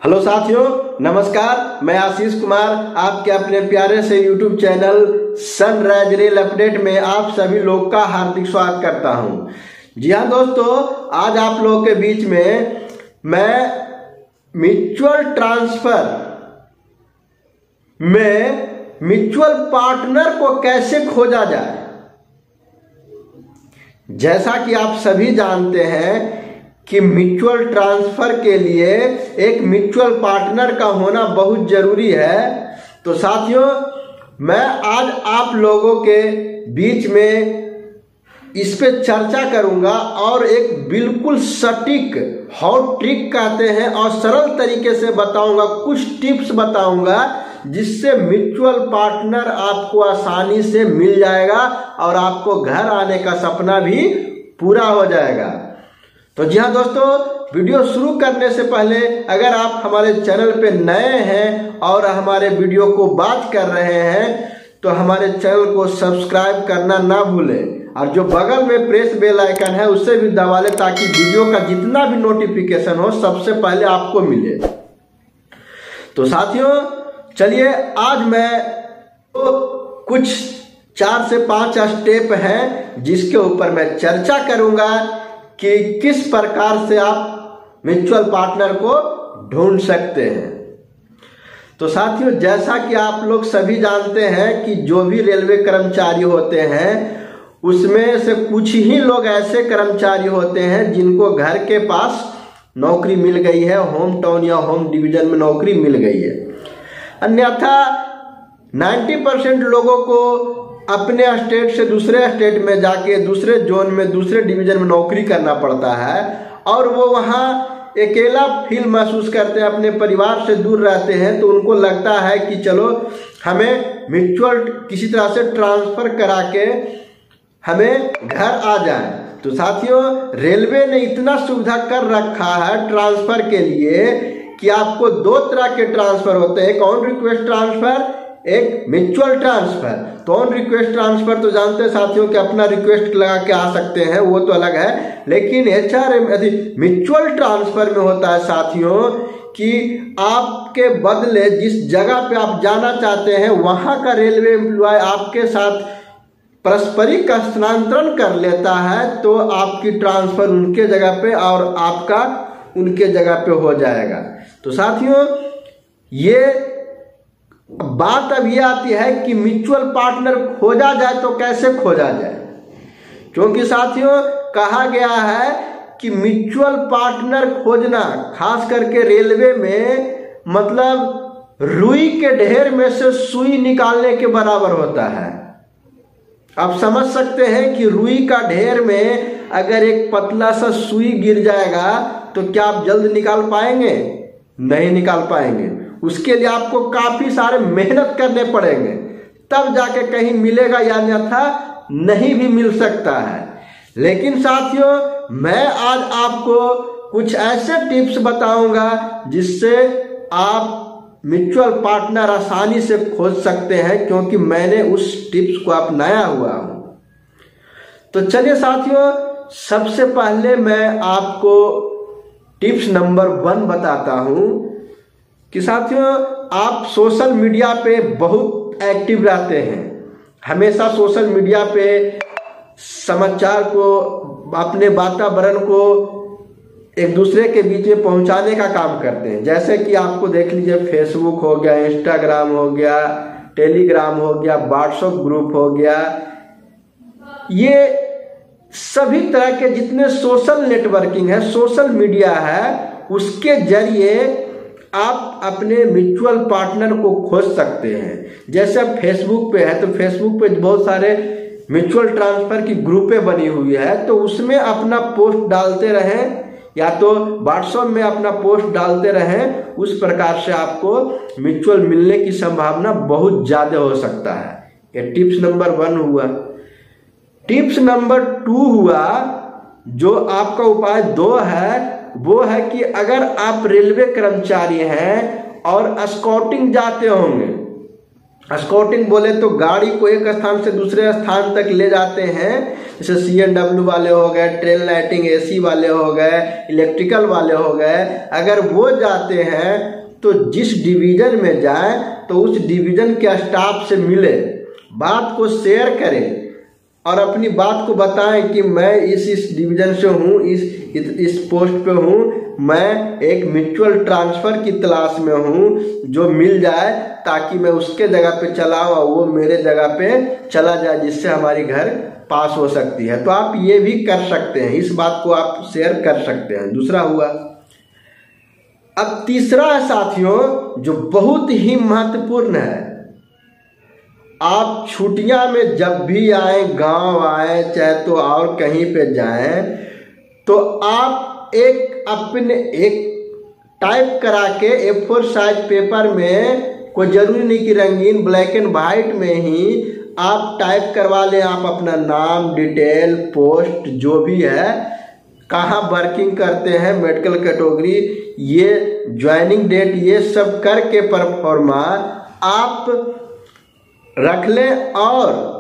Hello साथियों, नमस्कार। मैं आशीष कुमार आपके अपने प्यारे से YouTube channel sunrise rail update में आप सभी लोग का हार्दिक स्वागत करता हूं। जी हाँ दोस्तों, आज आप लोगों के बीच में मैं म्यूचुअल ट्रांसफर में म्यूचुअल पार्टनर को कैसे खोजा जाए। जैसा कि आप सभी जानते हैं कि म्यूचुअल ट्रांसफर के लिए एक म्यूचुअल पार्टनर का होना बहुत जरूरी है। तो साथियों, मैं आज आप लोगों के बीच में इस पे चर्चा करूंगा और एक बिल्कुल सटीक हॉट ट्रिक कहते हैं और सरल तरीके से बताऊंगा, कुछ टिप्स बताऊंगा जिससे म्यूचुअल पार्टनर आपको आसानी से मिल जाएगा और आपको घर आने का सपना भी पूरा हो जाएगा। तो जी हाँ दोस्तों, वीडियो शुरू करने से पहले अगर आप हमारे चैनल पे नए हैं और हमारे वीडियो को वॉच कर रहे हैं तो हमारे चैनल को सब्सक्राइब करना ना भूलें और जो बगल में प्रेस बेल आइकन है उससे भी दबा लें ताकि वीडियो का जितना भी नोटिफिकेशन हो सबसे पहले आपको मिले। तो साथियों चलिए, आज मैं कुछ 4 से 5 स्टेप हैं जिसके ऊपर मैं चर्चा करूंगा कि किस प्रकार से आप म्यूचुअल पार्टनर को ढूंढ सकते हैं। तो साथियों, जैसा कि आप लोग सभी जानते हैं कि जो भी रेलवे कर्मचारी होते हैं उसमें से कुछ ही लोग ऐसे कर्मचारी होते हैं जिनको घर के पास नौकरी मिल गई है, होम टाउन या होम डिवीजन में नौकरी मिल गई है। अन्यथा 90% लोगों को अपने स्टेट से दूसरे स्टेट में जाके दूसरे जोन में दूसरे डिवीजन में नौकरी करना पड़ता है और वो वहाँ अकेला फील महसूस करते हैं, अपने परिवार से दूर रहते हैं। तो उनको लगता है कि चलो हमें म्यूचुअल किसी तरह से ट्रांसफर करा के हमें घर आ जाए। तो साथियों, रेलवे ने इतना सुविधा कर रखा है ट्रांसफर के लिए कि आपको 2 तरह के ट्रांसफर होते हैं, एक ऑन रिक्वेस्ट ट्रांसफर, एक म्यूचुअल ट्रांसफर। तो ऑन रिक्वेस्ट ट्रांसफर तो जानते हैं साथियों कि अपना रिक्वेस्ट लगा के आ सकते हैं, वो तो अलग है। लेकिन एचआरएम यदि म्यूचुअल ट्रांसफर में होता है साथियों कि आपके बदले जिस जगह पे आप जाना चाहते हैं वहां का रेलवे एम्प्लॉय आपके साथ पारस्परिक स्थानांतरण कर लेता है, तो आपकी ट्रांसफर उनके जगह पे और आपका उनके जगह पे हो जाएगा। तो साथियों, ये बात अब ये आती है कि म्यूचुअल पार्टनर खोजा जाए तो कैसे खोजा जाए, क्योंकि साथियों कहा गया है कि म्यूचुअल पार्टनर खोजना खास करके रेलवे में मतलब रुई के ढेर में से सुई निकालने के बराबर होता है। आप समझ सकते हैं कि रुई का ढेर में अगर एक पतला सा सुई गिर जाएगा तो क्या आप जल्द निकाल पाएंगे? नहीं निकाल पाएंगे। उसके लिए आपको काफी सारे मेहनत करने पड़ेंगे, तब जाके कहीं मिलेगा, या अन्यथा नहीं भी मिल सकता है। लेकिन साथियों, मैं आज आपको कुछ ऐसे टिप्स बताऊंगा जिससे आप म्यूचुअल पार्टनर आसानी से खोज सकते हैं, क्योंकि मैंने उस टिप्स को अपनाया हुआ हूं। तो चलिए साथियों, सबसे पहले मैं आपको टिप्स नंबर 1 बताता हूं कि साथियों आप सोशल मीडिया पे बहुत एक्टिव रहते हैं, हमेशा सोशल मीडिया पे समाचार को, अपने वातावरण को एक दूसरे के बीच में पहुंचाने का काम करते हैं। जैसे कि आपको देख लीजिए, फेसबुक हो गया, इंस्टाग्राम हो गया, टेलीग्राम हो गया, व्हाट्सएप ग्रुप हो गया, ये सभी तरह के जितने सोशल नेटवर्किंग है, सोशल मीडिया है, उसके जरिए आप अपने म्यूचुअल पार्टनर को खोज सकते हैं। जैसे अब फेसबुक पे है तो फेसबुक पे बहुत सारे म्यूचुअल ट्रांसफर की ग्रुपें बनी हुई है, तो उसमें अपना पोस्ट डालते रहें या तो व्हाट्सएप में अपना पोस्ट डालते रहें। उस प्रकार से आपको म्यूचुअल मिलने की संभावना बहुत ज्यादा हो सकता है। ये टिप्स नंबर 1 हुआ। टिप्स नंबर 2 हुआ, जो आपका उपाय 2 है, वो है कि अगर आप रेलवे कर्मचारी हैं और स्काउटिंग जाते होंगे, स्काउटिंग बोले तो गाड़ी को एक स्थान से दूसरे स्थान तक ले जाते हैं, जैसे CNW वाले हो गए, ट्रेन लाइटिंग AC वाले हो गए, इलेक्ट्रिकल वाले हो गए, अगर वो जाते हैं तो जिस डिवीजन में जाए तो उस डिवीजन के स्टाफ से मिले, बात को शेयर करें और अपनी बात को बताएं कि मैं इस डिवीजन से हूँ, इस पोस्ट पे हूँ, मैं एक म्यूचुअल ट्रांसफर की तलाश में हूँ जो मिल जाए ताकि मैं उसके जगह पे चलाऊँ और वो मेरे जगह पे चला जाए, जिससे हमारी घर पास हो सकती है। तो आप ये भी कर सकते हैं, इस बात को आप शेयर कर सकते हैं। दूसरा हुआ। अब तीसरा है साथियों जो बहुत ही महत्वपूर्ण है, आप छुट्टियां में जब भी आए, गांव आए चाहे तो और कहीं पे जाएं, तो आप एक टाइप करा के A4 साइज पेपर में, कोई जरूरी नहीं कि रंगीन, ब्लैक एंड वाइट में ही आप टाइप करवा लें। आप अपना नाम, डिटेल, पोस्ट जो भी है, कहाँ वर्किंग करते हैं, मेडिकल कैटेगरी, ये ज्वाइनिंग डेट, ये सब करके परफॉर्मा आप रख लें और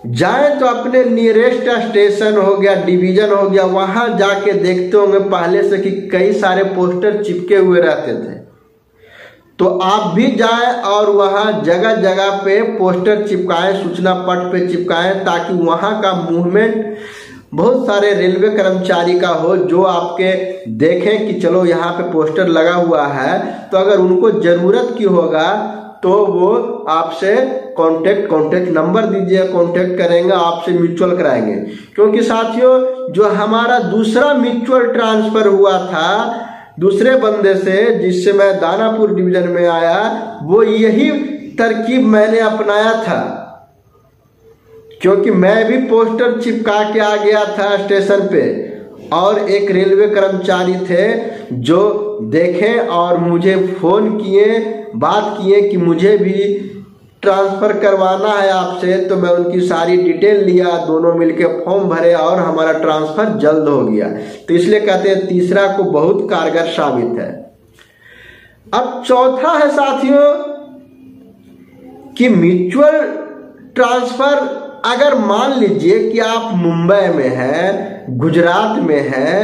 जाएं तो अपने नियरेस्ट स्टेशन हो गया, डिवीजन हो गया, वहां जाके देखते होंगे पहले से कि कई सारे पोस्टर चिपके हुए रहते थे। तो आप भी जाएं और वहां जगह जगह पे पोस्टर चिपकाएं, सूचना पट पे चिपकाएं, ताकि वहां का मूवमेंट बहुत सारे रेलवे कर्मचारी का हो जो आपके देखें कि चलो यहाँ पे पोस्टर लगा हुआ है, तो अगर उनको जरूरत की होगा तो वो आपसे कांटेक्ट नंबर दीजिए, कांटेक्ट करेंगे, आपसे म्यूचुअल कराएंगे। क्योंकि साथियों जो हमारा दूसरा म्यूचुअल ट्रांसफर हुआ था दूसरे बंदे से, जिससे मैं दानापुर डिवीजन में आया, वो यही तरकीब मैंने अपनाया था। क्योंकि मैं भी पोस्टर चिपका के आ गया था स्टेशन पे और एक रेलवे कर्मचारी थे जो देखें और मुझे फोन किए, बात किए कि मुझे भी ट्रांसफ़र करवाना है आपसे। तो मैं उनकी सारी डिटेल लिया, दोनों मिलके फॉर्म भरे और हमारा ट्रांसफ़र जल्द हो गया। तो इसलिए कहते हैं तीसरा को बहुत कारगर साबित है। अब चौथा है साथियों कि म्यूचुअल ट्रांसफ़र, अगर मान लीजिए कि आप मुंबई में हैं, गुजरात में हैं,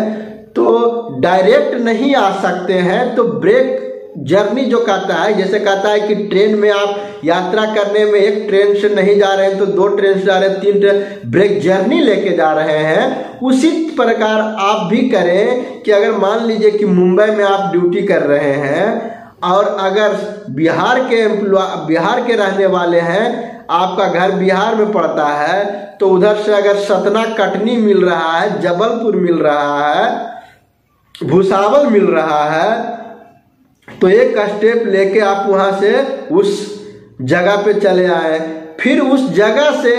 तो डायरेक्ट नहीं आ सकते हैं, तो ब्रेक जर्नी जो कहता है, जैसे कहता है कि ट्रेन में आप यात्रा करने में एक ट्रेन से नहीं जा रहे हैं तो दो ट्रेन से जा रहे हैं, तीन ट्रेन, ब्रेक जर्नी लेके जा रहे हैं, उसी प्रकार आप भी करें कि अगर मान लीजिए कि मुंबई में आप ड्यूटी कर रहे हैं और अगर बिहार के रहने वाले हैं, आपका घर बिहार में पड़ता है, तो उधर से अगर सतना कटनी मिल रहा है, जबलपुर मिल रहा है, भुसावल मिल रहा है, तो एक स्टेप लेके आप वहां से उस जगह पे चले आए। फिर उस जगह से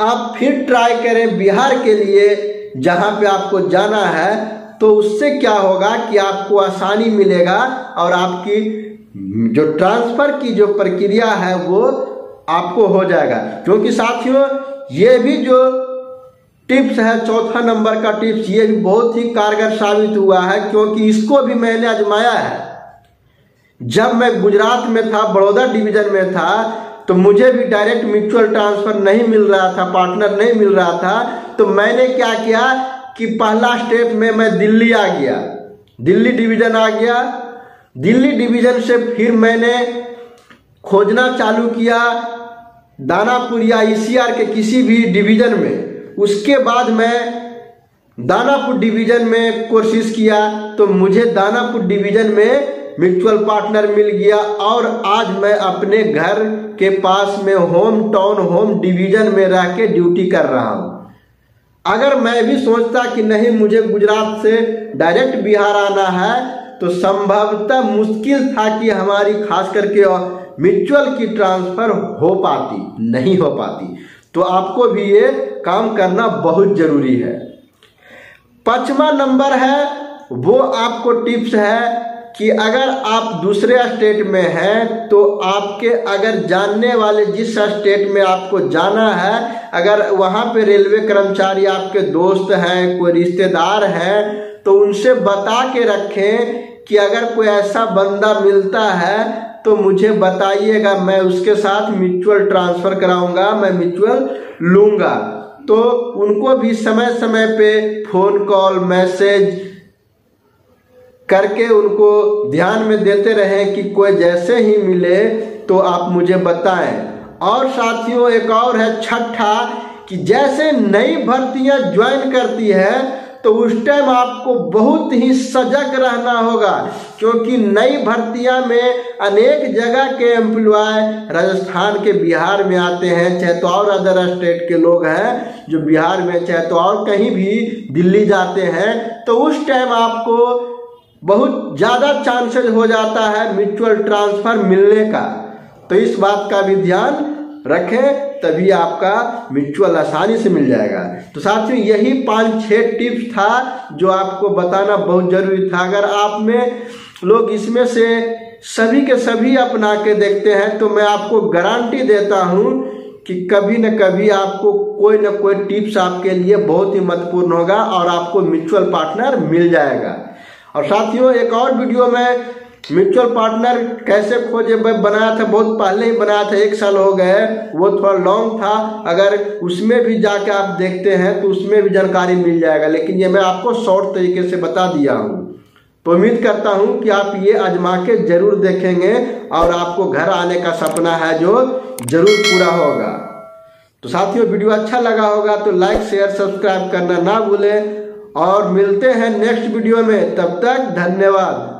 आप फिर ट्राई करें बिहार के लिए जहां पे आपको जाना है, तो उससे क्या होगा कि आपको आसानी मिलेगा और आपकी जो ट्रांसफर की जो प्रक्रिया है वो आपको हो जाएगा। क्योंकि साथियों ये भी जो टिप्स है, चौथा नंबर का टिप्स, ये भी बहुत ही कारगर साबित हुआ है, क्योंकि इसको भी मैंने आजमाया है। जब मैं गुजरात में था, बड़ौदा डिवीजन में था, तो मुझे भी डायरेक्ट म्यूचुअल ट्रांसफर नहीं मिल रहा था, पार्टनर नहीं मिल रहा था। तो मैंने क्या किया कि पहला स्टेप में मैं दिल्ली आ गया, दिल्ली डिवीजन आ गया। दिल्ली डिवीजन से फिर मैंने खोजना चालू किया दानापुर या ECR के किसी भी डिवीजन में। उसके बाद मैं दानापुर डिवीजन में कोशिश किया, तो मुझे दानापुर डिवीजन में म्यूचुअल पार्टनर मिल गया और आज मैं अपने घर के पास में होम टाउन, होम डिवीजन में रह के ड्यूटी कर रहा हूं। अगर मैं भी सोचता कि नहीं मुझे गुजरात से डायरेक्ट बिहार आना है, तो संभवतः मुश्किल था कि हमारी खास करके म्यूचुअल की ट्रांसफर हो पाती, नहीं हो पाती। तो आपको भी ये काम करना बहुत जरूरी है। 5वां नंबर है, वो आपको टिप्स है कि अगर आप दूसरे स्टेट में हैं, तो आपके अगर जानने वाले जिस स्टेट में आपको जाना है, अगर वहाँ पे रेलवे कर्मचारी आपके दोस्त हैं, कोई रिश्तेदार हैं, तो उनसे बता के रखें कि अगर कोई ऐसा बंदा मिलता है तो मुझे बताइएगा, मैं उसके साथ म्यूचुअल ट्रांसफ़र कराऊंगा, मैं म्यूचुअल लूँगा। तो उनको भी समय समय पे फ़ोन कॉल मैसेज करके उनको ध्यान में देते रहें कि कोई जैसे ही मिले तो आप मुझे बताएं। और साथियों एक और है छठा, कि जैसे नई भर्तियां ज्वाइन करती है तो उस टाइम आपको बहुत ही सजग रहना होगा, क्योंकि नई भर्तियां में अनेक जगह के एम्प्लॉय राजस्थान के बिहार में आते हैं, चाहे तो और अदर स्टेट के लोग हैं जो बिहार में, चाहे तो और कहीं भी दिल्ली जाते हैं। तो उस टाइम आपको बहुत ज़्यादा चांसेस हो जाता है म्यूचुअल ट्रांसफ़र मिलने का। तो इस बात का भी ध्यान रखें, तभी आपका म्यूचुअल आसानी से मिल जाएगा। तो साथियों यही 5-6 टिप्स था जो आपको बताना बहुत ज़रूरी था। अगर आप में लोग इसमें से सभी के सभी अपना के देखते हैं तो मैं आपको गारंटी देता हूँ कि कभी न कभी आपको कोई न कोई टिप्स आपके लिए बहुत ही महत्वपूर्ण होगा और आपको म्यूचुअल पार्टनर मिल जाएगा। और साथियों एक और वीडियो में म्यूचुअल पार्टनर कैसे खोजे मैं बनाया था, बहुत पहले ही बनाया था, 1 साल हो गए, वो थोड़ा लॉन्ग था। अगर उसमें भी जाके आप देखते हैं तो उसमें भी जानकारी मिल जाएगा, लेकिन ये मैं आपको शॉर्ट तरीके से बता दिया हूँ। तो उम्मीद करता हूँ कि आप ये आजमा के जरूर देखेंगे और आपको घर आने का सपना है जो जरूर पूरा होगा। तो साथियों वीडियो अच्छा लगा होगा तो लाइक शेयर सब्सक्राइब करना ना भूलें और मिलते हैं नेक्स्ट वीडियो में। तब तक धन्यवाद।